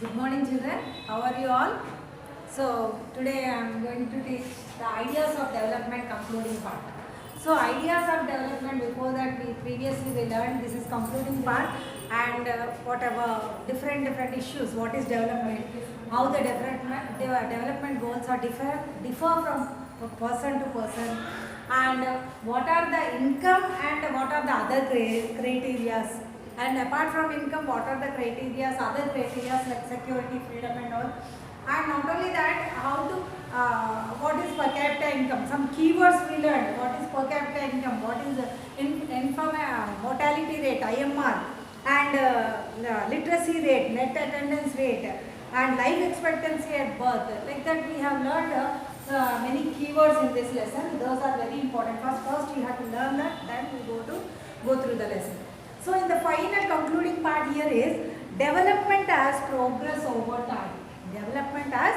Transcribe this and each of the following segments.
Good morning children, how are you all? So today I am going to teach the ideas of development concluding part. So ideas of development, before that we previously learned, this is concluding part, and whatever different issues, what is development, how the development goals are differ from person to person, and what are the income and what are the other criteria. And apart from income, what are the criteria, other criteria like security, freedom and all. And not only that, how to, what is per capita income, some keywords we learned, what is per capita income, what is mortality rate, IMR, and literacy rate, net attendance rate, and life expectancy at birth. Like that we have learned many keywords in this lesson. Those are very important. First you have to learn that, then we go through the lesson. So in the final concluding part here is development as progress over time. Development as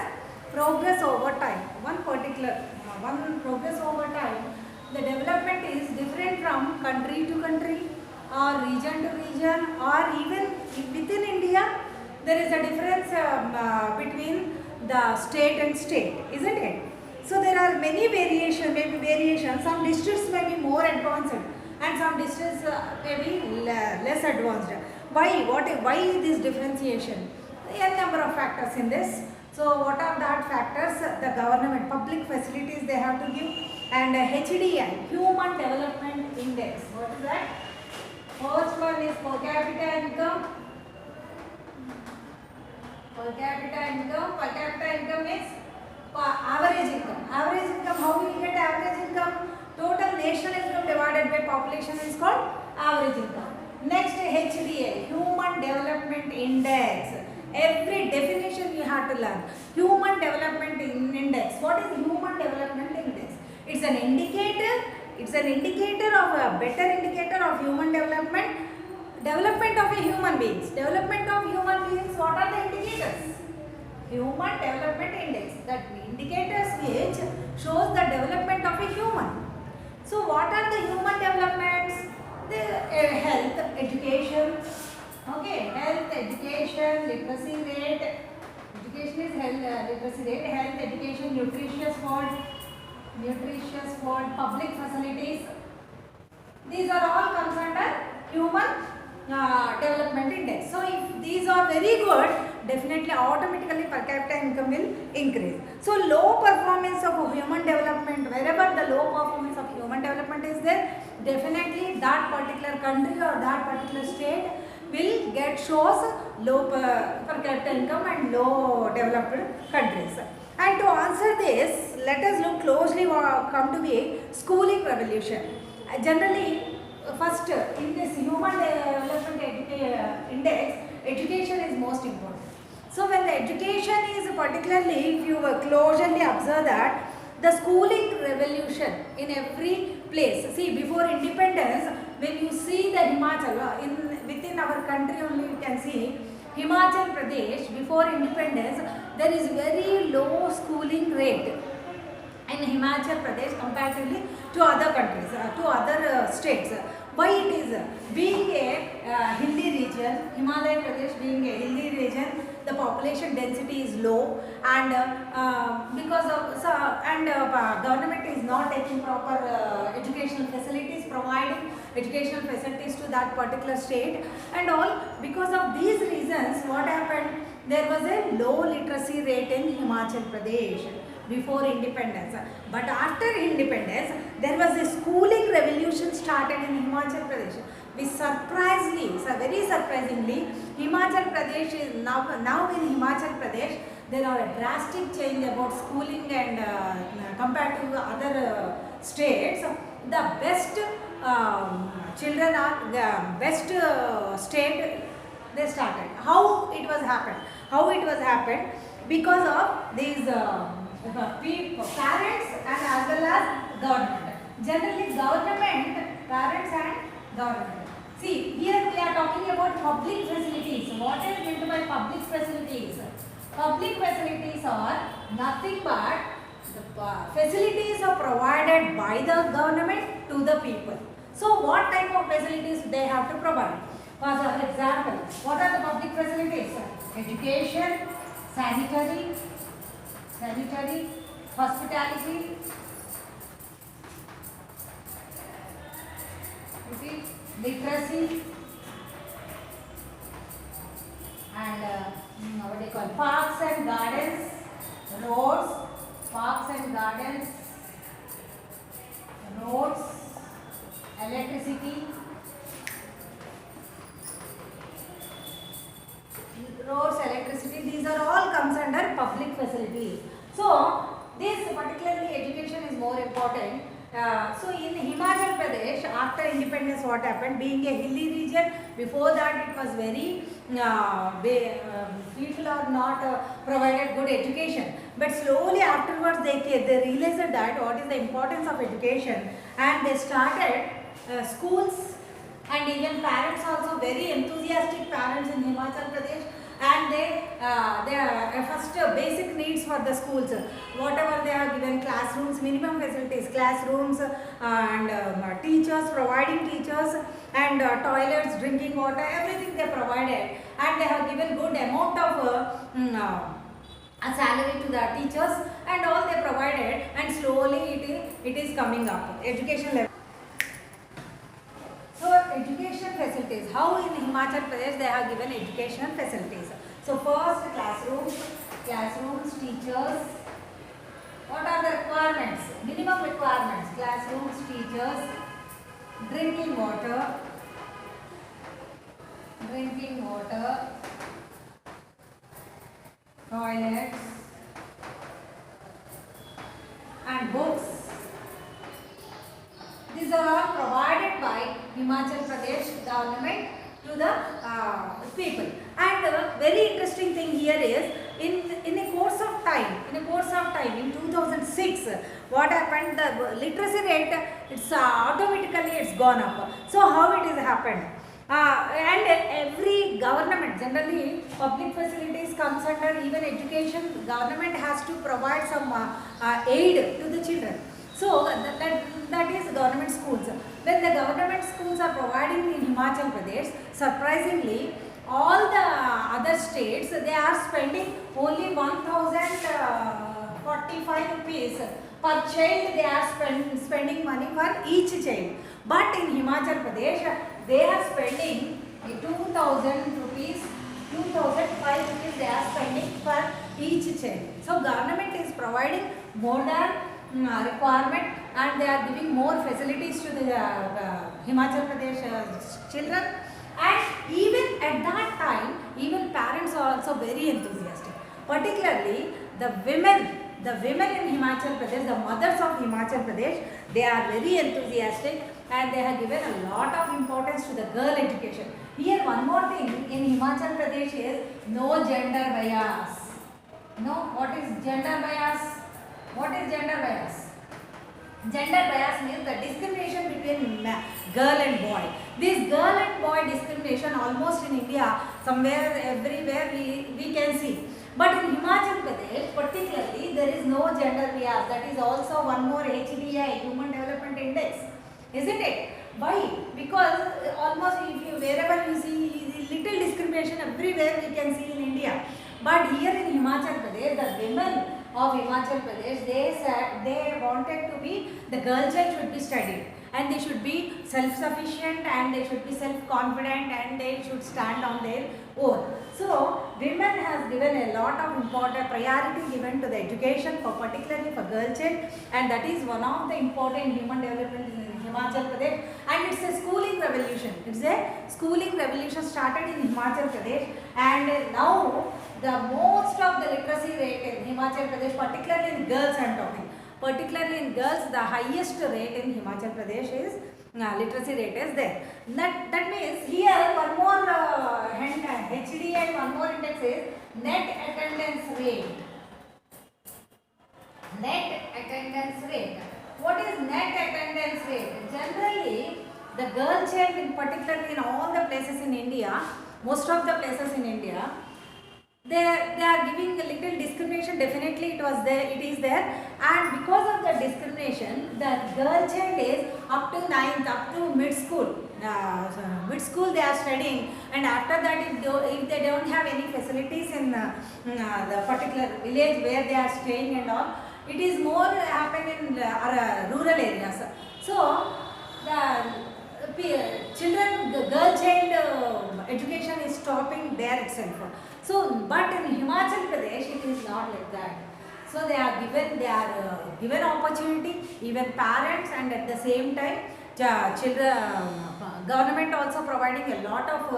progress over time. One progress over time. The development is different from country to country or region to region, or even within India there is a difference between the state and state, isn't it? So there are many variations. Some districts may be more advanced and some districts may be less advanced. Why this differentiation? A number of factors in this. So what are that factors? The government, public facilities they have to give, and HDI, Human Development Index. What is that? First one is per capita income. Per capita income. Per capita income is average income. Average income, how will you get average income? Total national income divided by population is called average income. Next, HDI, Human Development Index. Every definition you have to learn. Human Development Index. What is Human Development Index? It's an indicator. It's an indicator of a better indicator of human development. Development of a human beings. Development of human beings. What are the indicators? Human Development Index. That indicators which shows the development of a human. So what are the human developments? The health, education, okay, health, education, literacy rate, education is health, literacy rate, health, education, nutritious food, public facilities. These are all comes under human development index. So if these are very good, definitely automatically per capita income will increase. So low performance of human development, wherever the low performance of human development is there, definitely that particular country or that particular state will shows low per capita income and low developed countries. And to answer this, let us look closely come to be schooling revolution. Generally, first in this human development index, education is most important. So when the education is particularly, if you closely observe that, the schooling revolution in every place. See, before independence, when you see the Himachal, within our country only you can see, Himachal Pradesh, before independence, there is very low schooling rate in Himachal Pradesh comparatively to other countries, to other states. Why it is? Being a hilly region, Himalayan Pradesh being a hilly region, the population density is low, and because of government is not taking proper educational facilities, providing educational facilities to that particular state, and all because of these reasons, what happened? There was a low literacy rate in Himachal Pradesh before independence. But after independence, there was a schooling revolution started in Himachal Pradesh. Very surprisingly, Himachal Pradesh is now in Himachal Pradesh, there are a drastic change about schooling and compared to other states. The best children are the best state they started. How it was happened? Because of these parents and as well as government. Generally government, parents and government. See, here we are talking about public facilities. What is meant by public facilities? Public facilities are nothing but the facilities are provided by the government to the people. So what type of facilities they have to provide? For example, what are the public facilities? education, sanitary, hospitality, okay, literacy, and what do you call, parks and gardens, roads, parks and gardens, roads, electricity, these are all comes under public facilities. So this particularly education is more important. So in Himachal Pradesh, after independence, what happened? Being a hilly region, before that it was very people are not provided good education. But slowly afterwards they realized that what is the importance of education, and they started schools, and even parents also very enthusiastic parents in Himachal Pradesh, and they first basic needs for the schools, whatever they are given, classrooms, minimum facilities, classrooms, and teachers, providing teachers, and toilets, drinking water, everything they provided, and they have given good amount of a salary to the teachers, and all they provided, and slowly it is coming up education level. So education facilities, how in Himachal Pradesh they have given education facilities. So first classrooms, teachers. What are the requirements? Minimum requirements: classrooms, teachers, drinking water, toilets, and books. These are all provided by Himachal Pradesh government to the people. And very interesting thing here is, in a course of time, in 2006, what happened? The literacy rate, it's automatically it's gone up. So how it is happened? And every government, generally public facilities comes under even education, government has to provide some aid to the children. So that is government schools. When the government schools are providing in Himachal Pradesh, surprisingly, all the other states, they are spending only 1045 rupees per child. They are spending money for each child. But in Himachal Pradesh, they are spending 2000 rupees, 2005 rupees they are spending for each child. So government is providing more than requirement, and they are giving more facilities to the Himachal Pradesh children. And even at that time, even parents are also very enthusiastic. Particularly the women in Himachal Pradesh, the mothers of Himachal Pradesh, they are very enthusiastic, and they have given a lot of importance to the girl education. Here one more thing in Himachal Pradesh is no gender bias. No, what is gender bias? What is gender bias? Gender bias means the discrimination between girl and boy. This girl and boy discrimination almost in India, somewhere, everywhere we can see. But in Himachal Pradesh, particularly, there is no gender bias. That is also one more HDI, Human Development Index, isn't it? Why? Because almost wherever you see little discrimination, everywhere we can see in India. But here in Himachal Pradesh, the women of Himachal Pradesh, they said they wanted to be, the girl child should be studied, and they should be self-sufficient, and they should be self-confident, and they should stand on their own. So women has given a lot of important priority given to the education, for particularly for girl child, and that is one of the important human development in Himachal Pradesh. And it's a schooling revolution. It's a schooling revolution started in Himachal Pradesh, and now the most of the literacy rate in Himachal Pradesh, particularly in girls I am talking, particularly in girls, the highest rate in Himachal Pradesh is literacy rate is there. That means here one more HDI, one more index is net attendance rate. Net attendance rate. What is net attendance rate? Generally, the girl child, in particularly in all the places in India, most of the places in India, they are giving a little discrimination. Definitely it is there, and because of the discrimination, the girl child is up to 9th, up to mid school, mid school they are studying, and after that if they don't have any facilities in the particular village where they are staying and all, it is more happen in rural areas. So the children, the girl child education is stopping there itself. So but in Himachal Pradesh it is not like that. So they are given opportunity, even parents, and at the same time children, government also providing a lot of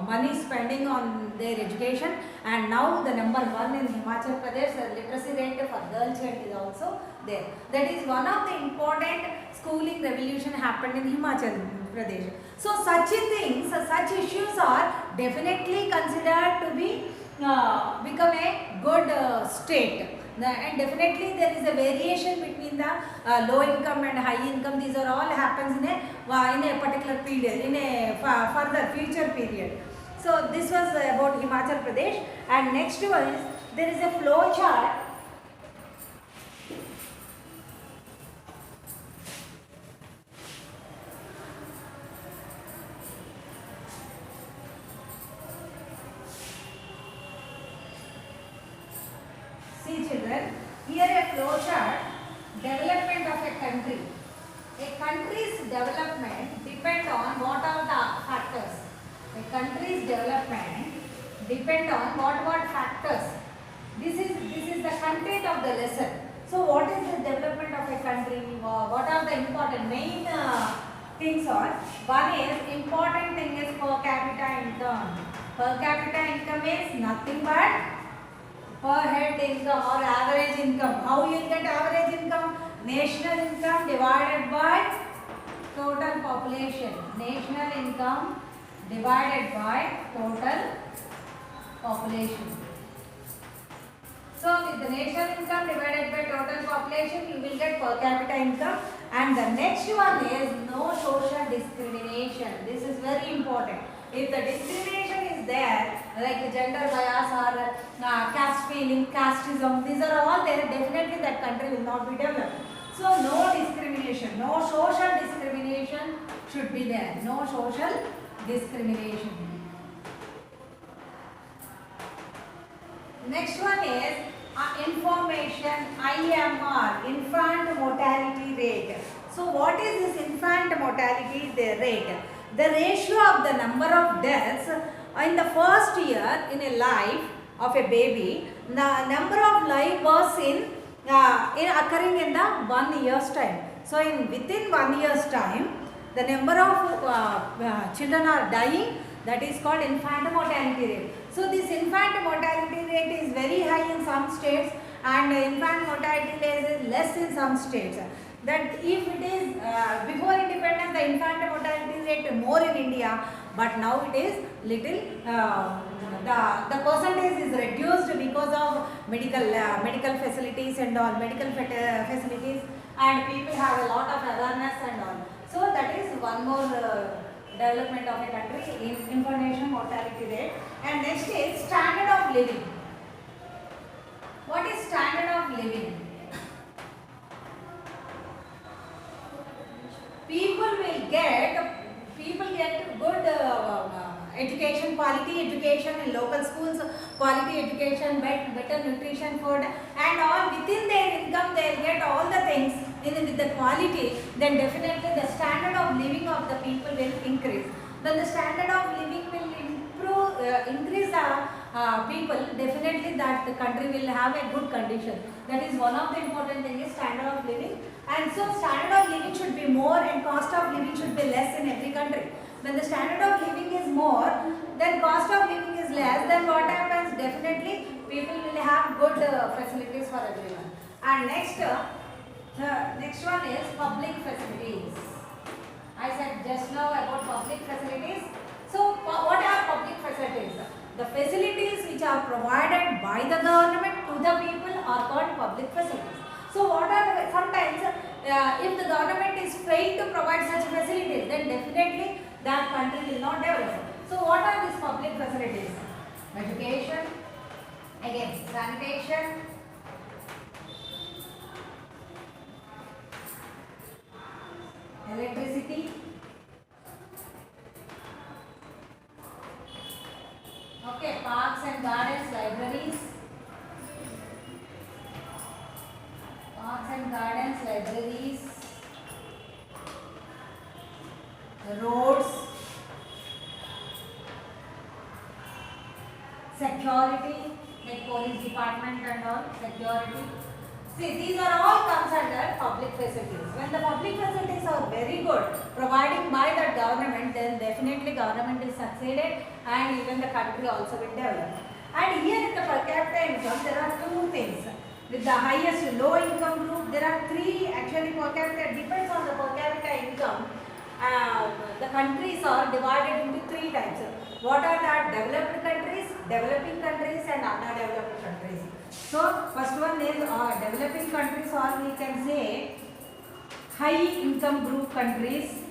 money spending on their education. And now the number one in Himachal Pradesh, the literacy rate for girl child is also there. That is one of the important schooling revolution happened in Himachal Pradesh. So such things, such issues are definitely considered to be become a good state. And definitely there is a variation between the low income and high income. These are all happens in a particular period, in a further future period. So this was about Himachal Pradesh. And next one is, there is a flow chart. See children, here a flow chart, development of a country. A country's development depend on what are the factors. A country's development depend on what factors. This is the content of the lesson. So what is the development of a country? What are the important main things are? One is, important thing is per capita income. Per capita income is nothing but per head income or average income. How you will get average income? National income divided by total population. National income divided by total population. So with the national income divided by total population, you will get per capita income. And the next one is no social discrimination. This is very important. If the discrimination is there, like gender bias or caste feeling, casteism, these are all there, definitely that country will not be developed. So no discrimination, no social discrimination should be there. No social discrimination. Next one is information, IMR, infant mortality rate. So what is this infant mortality rate? The ratio of the number of deaths in the first year in a life of a baby, the number of life was in occurring in the 1 year's time. So within 1 year's time, the number of children are dying. That is called infant mortality rate. So this infant mortality rate is very high in some states, and infant mortality rate is less in some states. That if it is before independence, the infant mortality rate more in India, but now it is little the percentage is reduced because of medical facilities and all, medical facilities, and people have a lot of awareness and all. So that is one more development of a country, in information mortality rate. And next is standard of living. What is standard of living? People get good education, quality education in local schools, quality education, better nutrition, food, and all within their income. They will get all the things with the quality. Then definitely the standard of living of the people will increase. When the standard of living will increase the people, definitely that the country will have a good condition. That is one of the important things, is standard of living. And so standard of living should be more and cost of living should be less in every country. When the standard of living is more, then cost of living is less, then what happens? Definitely people will have good facilities for everyone. And next one is public facilities. I said just now about public facilities. So what are public facilities? The facilities which are provided by the government to the people are called public facilities. So what are sometimes if the government is failed to provide such facilities, then definitely that country will not develop. So what are these public facilities? Education, again sanitation, electricity, and gardens, libraries. Parks and gardens, libraries, roads, security, like police department and all, security. See, these are all comes under public facilities. When the public facilities are very good, providing by the government, then definitely government is succeeded and even the country also will develop. And here in the per capita income, there are two things. With the highest low income group, there are three actually per capita, depends on the per capita income. The countries are divided into three types. What are that? Developed countries, developing countries and underdeveloped countries. So first one is developing countries, or we can say high income group countries,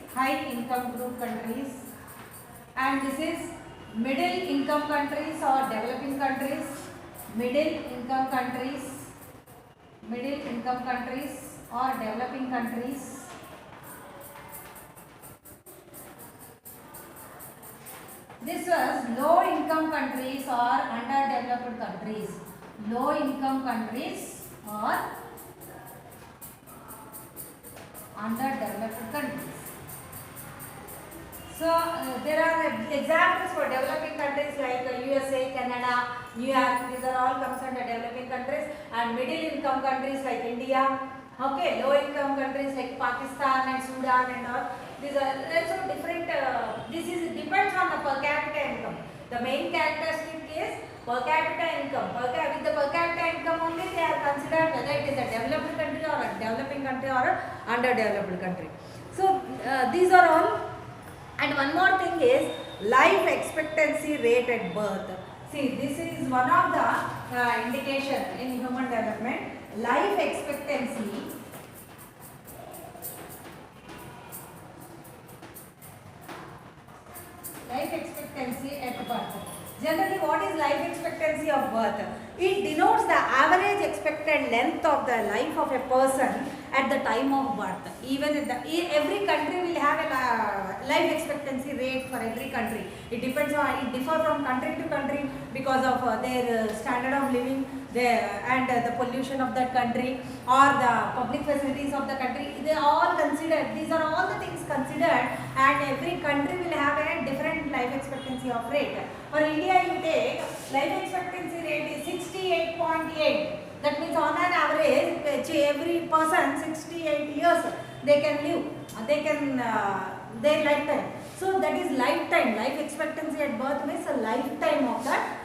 and this is middle income countries or developing countries, middle income countries or developing countries. This was low income countries or underdeveloped countries. Low income countries or underdeveloped countries. So there are examples for developing countries like USA, Canada, New York. These are all comes under developing countries, and middle income countries like India. Okay, low income countries like Pakistan and Sudan and all. These are also different. This is depends on the per capita income. The main characteristic is per capita income. With the per capita income only they are considered whether it is a developed country or a developing country or a underdeveloped country. So these are all. And one more thing is life expectancy rate at birth. See, this is one of the indication in human development. Life expectancy at birth. Generally, what is life expectancy of birth? It denotes the average expected length of the life of a person at the time of birth. Even in every country will have a life expectancy rate for every country. It depends on, it differs from country to country because of their standard of living, and the pollution of that country or the public facilities of the country. They are all considered. These are all the things considered, and every country will have a different life expectancy of rate. For India, you take life expectancy rate is 68.8. That means on an average, every person 68 years they can live. They can their lifetime. So that is lifetime. Life expectancy at birth means a lifetime of that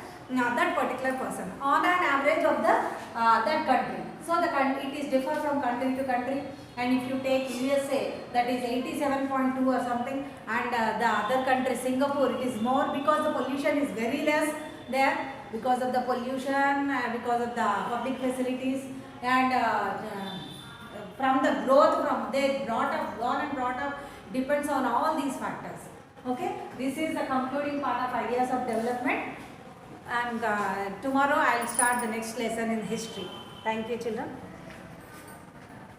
particular person on an average of the that country. So it is differ from country to country. And if you take USA, that is 87.2 or something, and the other country Singapore, it is more because the pollution is very less there, because of the pollution, because of the public facilities, and from the growth from they brought up depends on all these factors. Okay, this is the concluding part of ideas of development, and tomorrow I will start the next lesson in history. Thank you, children.